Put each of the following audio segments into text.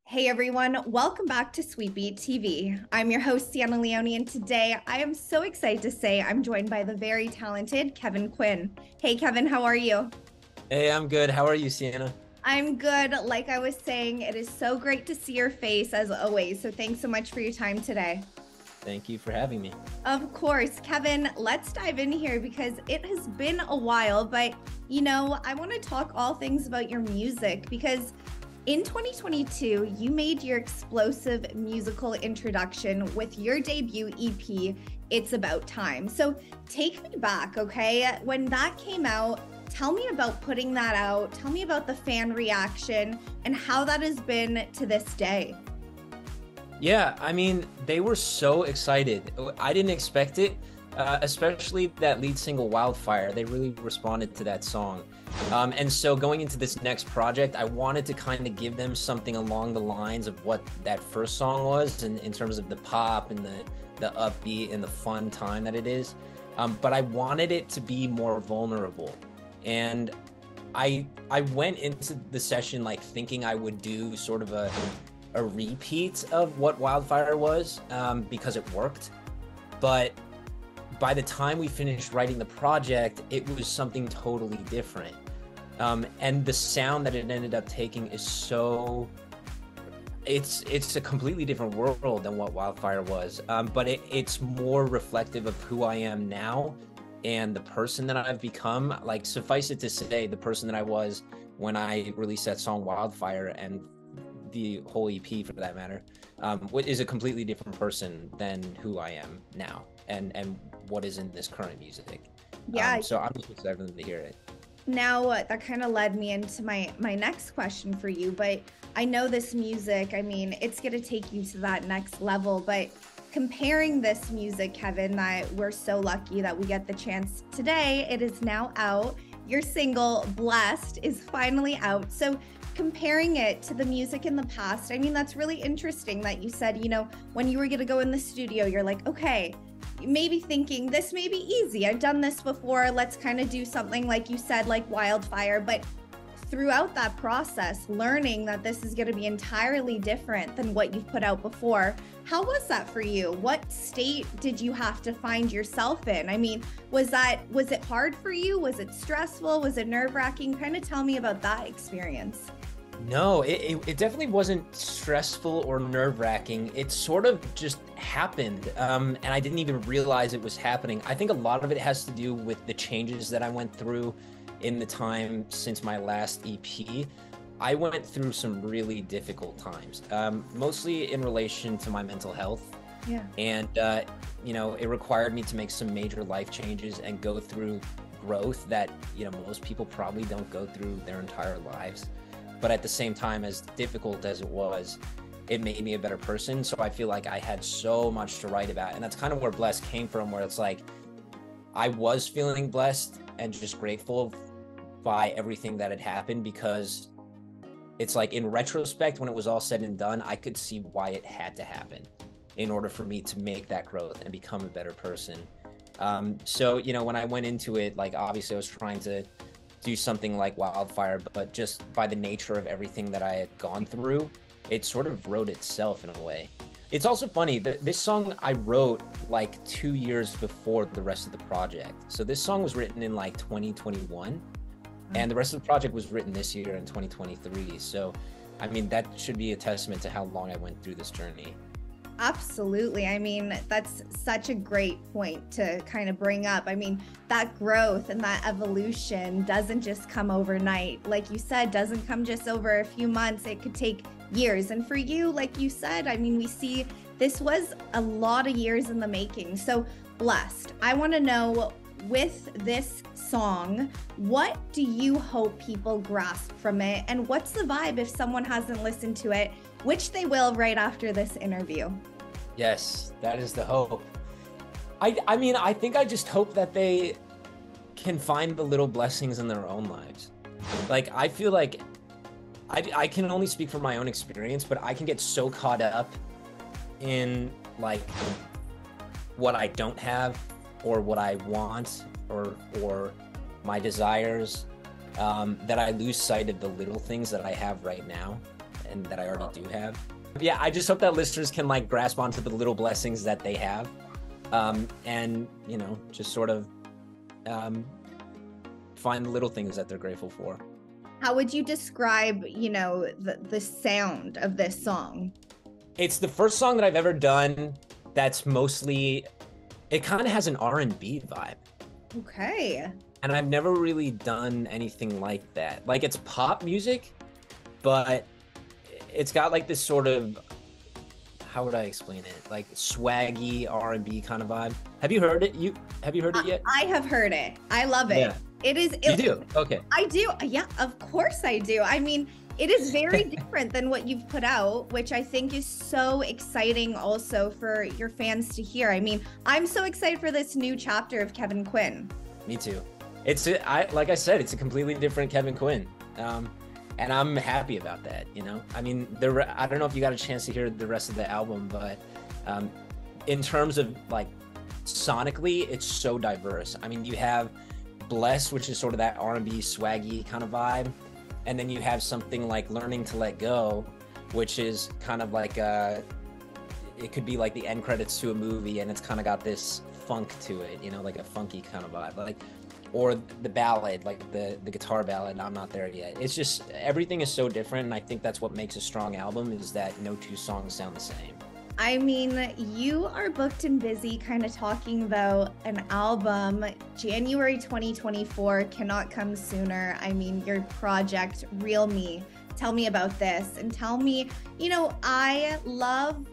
Hey everyone, welcome back to Sweetbeat TV. I'm your host, Sienna Leone, and today I am so excited to say I'm joined by the very talented Kevin Quinn. Hey Kevin, how are you? Hey, I'm good. How are you, Sienna? I'm good. Like I was saying, it is so great to see your face as always. So thanks so much for your time today. Thank you for having me. Of course, Kevin, let's dive in here because it has been a while, but I want to talk all things about your music because in 2022, you made your explosive musical introduction with your debut EP, It's About Time. So take me back, okay? When that came out, tell me about putting that out. Tell me about the fan reaction and how that has been to this day. Yeah, they were so excited. I didn't expect it, especially that lead single, Wildfire. They really responded to that song. And so going into this next project, I wanted to kind of give them something along the lines of what that first song was in terms of the pop and the upbeat and the fun time that it is. But I wanted it to be more vulnerable. And I went into the session like thinking I would do sort of a repeat of what Wildfire was, because it worked. But by the time we finished writing the project, it was something totally different. And the sound that it ended up taking is it's a completely different world than what Wildfire was. But it's more reflective of who I am now and the person that I've become. Like, suffice it to say, the person that I was when I released that song Wildfire, and the whole EP for that matter, is a completely different person than who I am now and what is in this current music. Yeah. So I'm just excited for them to hear it. Now, that kind of led me into my next question for you, but I know this music, it's going to take you to that next level, but comparing this music, Kevin, that we're so lucky that we get the chance today, it is now out. Your single, Blessed, is finally out. So comparing it to the music in the past, that's really interesting that you said, when you were going to go in the studio, you're like, okay, maybe thinking this may be easy. I've done this before. Let's kind of do something like you said, like Wildfire. But throughout that process, learning that this is going to be entirely different than what you've put out before. How was that for you? What state did you have to find yourself in? Was it hard for you? Was it stressful? Was it nerve-wracking? Kind of tell me about that experience. No, it definitely wasn't stressful or nerve-wracking. It sort of just happened, and I didn't even realize it was happening. I think a lot of it has to do with the changes that I went through in the time since my last EP. I went through some really difficult times, mostly in relation to my mental health. Yeah. And, it required me to make some major life changes and go through growth that, most people probably don't go through their entire lives. But at the same time, as difficult as it was, it made me a better person. So I feel like I had so much to write about. And that's kind of where Blessed came from, where it's like, I was feeling blessed and just grateful by everything that had happened, because it's like, in retrospect, when it was all said and done, I could see why it had to happen in order for me to make that growth and become a better person. So, when I went into it, like, obviously I was trying to do something like Wildfire, but just by the nature of everything that I had gone through, it sort of wrote itself in a way. It's also funny that this song I wrote like 2 years before the rest of the project. So this song was written in like 2021, and the rest of the project was written this year in 2023. So, that should be a testament to how long I went through this journey. Absolutely. That's such a great point to kind of bring up. That growth and that evolution doesn't just come overnight. Like you said, doesn't come just over a few months. It could take years. And for you, like you said, we see this was a lot of years in the making. So Blessed, I want to know, with this song, what do you hope people grasp from it? And what's the vibe if someone hasn't listened to it, which they will right after this interview? Yes, that is the hope. I think I just hope that they can find the little blessings in their own lives. Like, I feel like I can only speak from my own experience, but I can get so caught up in like what I don't have or what I want or my desires, that I lose sight of the little things that I have right now. and that I already do have. Yeah, I just hope that listeners can like grasp onto the little blessings that they have, and you know, just sort of find the little things that they're grateful for. How would you describe, you know, the sound of this song? It's the first song that I've ever done that's mostly, it kind of has an R&B vibe. Okay. And I've never really done anything like that. Like, it's pop music, but it's got like this sort of, how would I explain it? Like swaggy R&B kind of vibe. Have you heard it? Have you heard it yet? I have heard it. I love it. Yeah. You do? Okay. I do. Yeah, of course I do. I mean, it is very different than what you've put out, which I think is so exciting also for your fans to hear. I mean, I'm so excited for this new chapter of Kevin Quinn. Me too. Like I said, it's a completely different Kevin Quinn. And I'm happy about that, you know? I mean, I don't know if you got a chance to hear the rest of the album, but in terms of like sonically, it's so diverse. I mean, you have Bless, which is sort of that R&B swaggy kind of vibe. And then you have something like Learning to Let Go, which is kind of like it could be like the end credits to a movie, and it's kind of got this funk to it, you know, like a funky kind of vibe. Like, or the ballad, like the guitar ballad, I'm Not There Yet. It's just, everything is so different, and I think that's what makes a strong album, is that no two songs sound the same. I mean, you are booked and busy kind of talking about an album. January 2024 cannot come sooner. I mean, your project, Real Me. Tell me about this, and tell me, you know, I love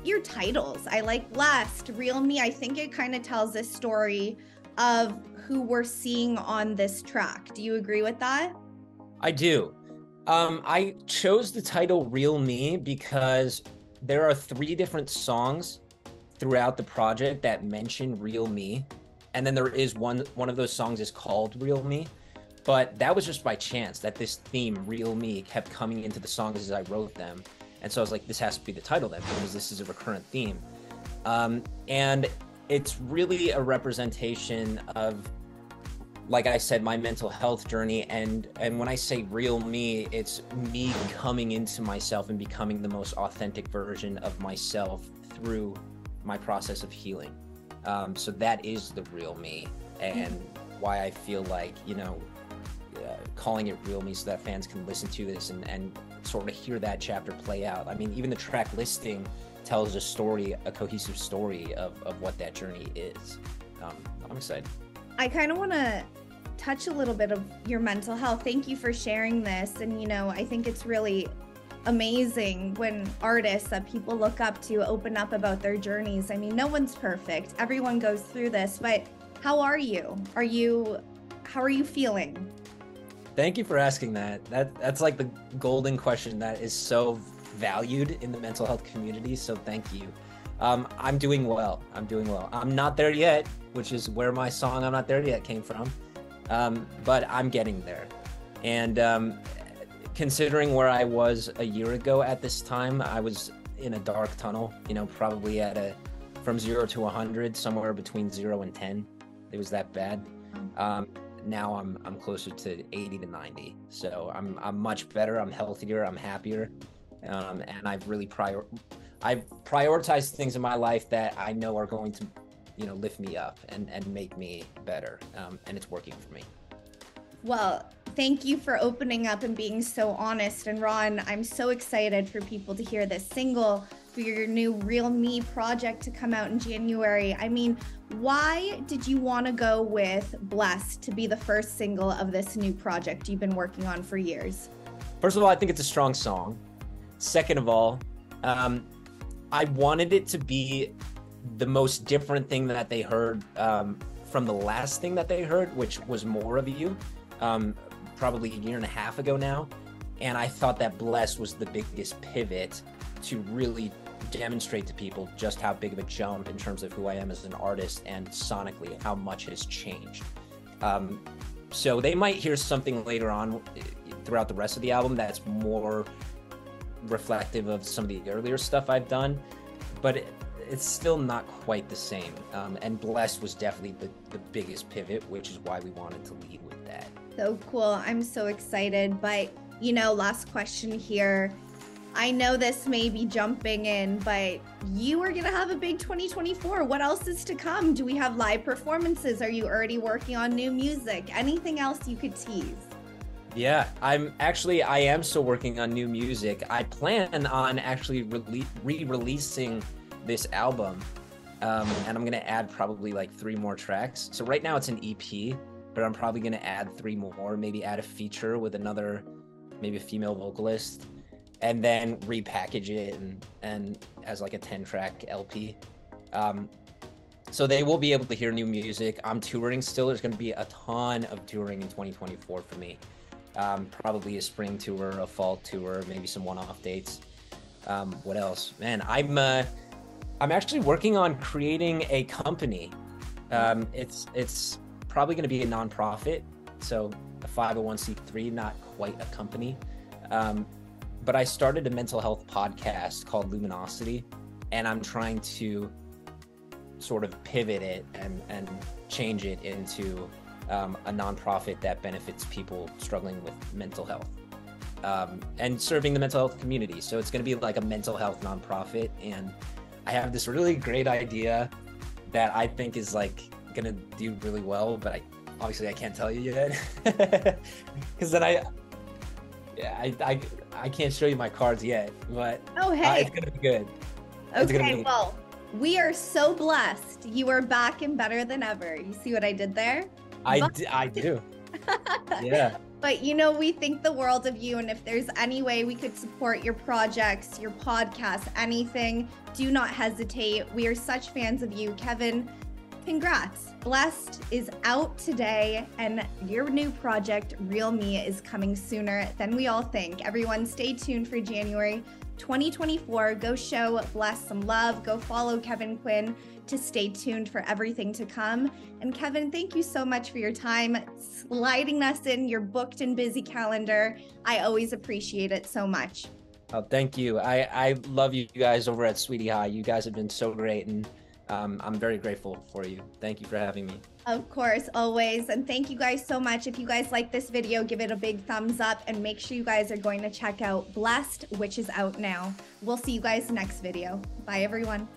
your titles. I like Blessed, Real Me. I think it kind of tells this story of who we're seeing on this track. Do you agree with that? I do. I chose the title Real Me because there are 3 different songs throughout the project that mention Real Me. And then there is one of those songs is called Real Me. But that was just by chance that this theme, Real Me, kept coming into the songs as I wrote them. And so I was like, this has to be the title then, because this is a recurrent theme. And it's really a representation of, like I said, my mental health journey. And when I say real me, it's me coming into myself and becoming the most authentic version of myself through my process of healing. So that is the real me, and why I feel like, you know, calling it Real Me so that fans can listen to this and sort of hear that chapter play out. I mean, even the track listing tells a story, a cohesive story of what that journey is. I'm excited. I kind of want to touch a little bit of your mental health. Thank you for sharing this. And, you know, I think it's really amazing when artists that people look up to open up about their journeys. I mean, no one's perfect. Everyone goes through this, but how are you? How are you feeling? Thank you for asking that. That's like the golden question that is so valued in the mental health community. So thank you. I'm doing well. I'm not there yet, which is where my song I'm Not There Yet came from. But I'm getting there. And considering where I was a year ago at this time, I was in a dark tunnel, you know, probably from 0 to 100, somewhere between 0 and 10. It was that bad. Now I'm closer to 80 to 90. So I'm much better. I'm healthier. I'm happier. And I've really I've prioritized things in my life that I know are going to, you know, lift me up and make me better. And it's working for me. Well, thank you for opening up and being so honest. And Ron, I'm so excited for people to hear this single, for your new Real Me project to come out in January. I mean, why did you want to go with Blessed to be the first single of this new project you've been working on for years? First of all, I think it's a strong song. Second of all, I wanted it to be the most different thing that they heard from the last thing that they heard, which was More of You, probably a year and a half ago now. And I thought that Blessed was the biggest pivot to really demonstrate to people just how big of a jump in terms of who I am as an artist and sonically how much has changed. So they might hear something later on throughout the rest of the album that's more reflective of some of the earlier stuff I've done, but it's still not quite the same. And Blessed was definitely the biggest pivot, which is why we wanted to lead with that. So cool. I'm so excited. But last question here. I know this may be jumping in, but you are going to have a big 2024. What else is to come? Do we have live performances? Are you already working on new music? Anything else you could tease? Yeah, I am still working on new music. I plan on actually re-releasing this album, and I'm going to add probably like 3 more tracks. So right now it's an EP, but I'm probably going to add 3 more, maybe add a feature with another, maybe a female vocalist, and then repackage it and as like a 10-track LP. So they will be able to hear new music. I'm touring still. There's going to be a ton of touring in 2024 for me. Probably a spring tour, a fall tour, maybe some one-off dates. What else? Man, I'm actually working on creating a company. It's probably going to be a nonprofit, so a 501c3, not quite a company. But I started a mental health podcast called Luminosity, and I'm trying to sort of pivot it and change it into a nonprofit that benefits people struggling with mental health and serving the mental health community. So it's going to be like a mental health nonprofit, and I have this really great idea that I think is like going to do really well, but obviously I can't tell you yet because then I can't show you my cards yet, but it's going to be good. Okay, well, we are so blessed. You are back and better than ever. You see what I did there? I do. Yeah. But we think the world of you, and if there's any way we could support your projects, your podcast, anything, do not hesitate. We are such fans of you. Kevin, congrats. Blessed is out today, and your new project, Real Me, is coming sooner than we all think. Everyone stay tuned for January 2024. Go show Blessed some love. Go follow Kevin Quinn to stay tuned for everything to come. And Kevin, thank you so much for your time, sliding us in your booked and busy calendar. I always appreciate it so much. Oh, thank you. I love you guys over at Sweetie High. You guys have been so great, and I'm very grateful for you. Thank you for having me. Of course, always. And thank you guys so much. If you guys like this video, give it a big thumbs up, and make sure you guys are going to check out Blessed, which is out now. We'll see you guys next video. Bye, everyone.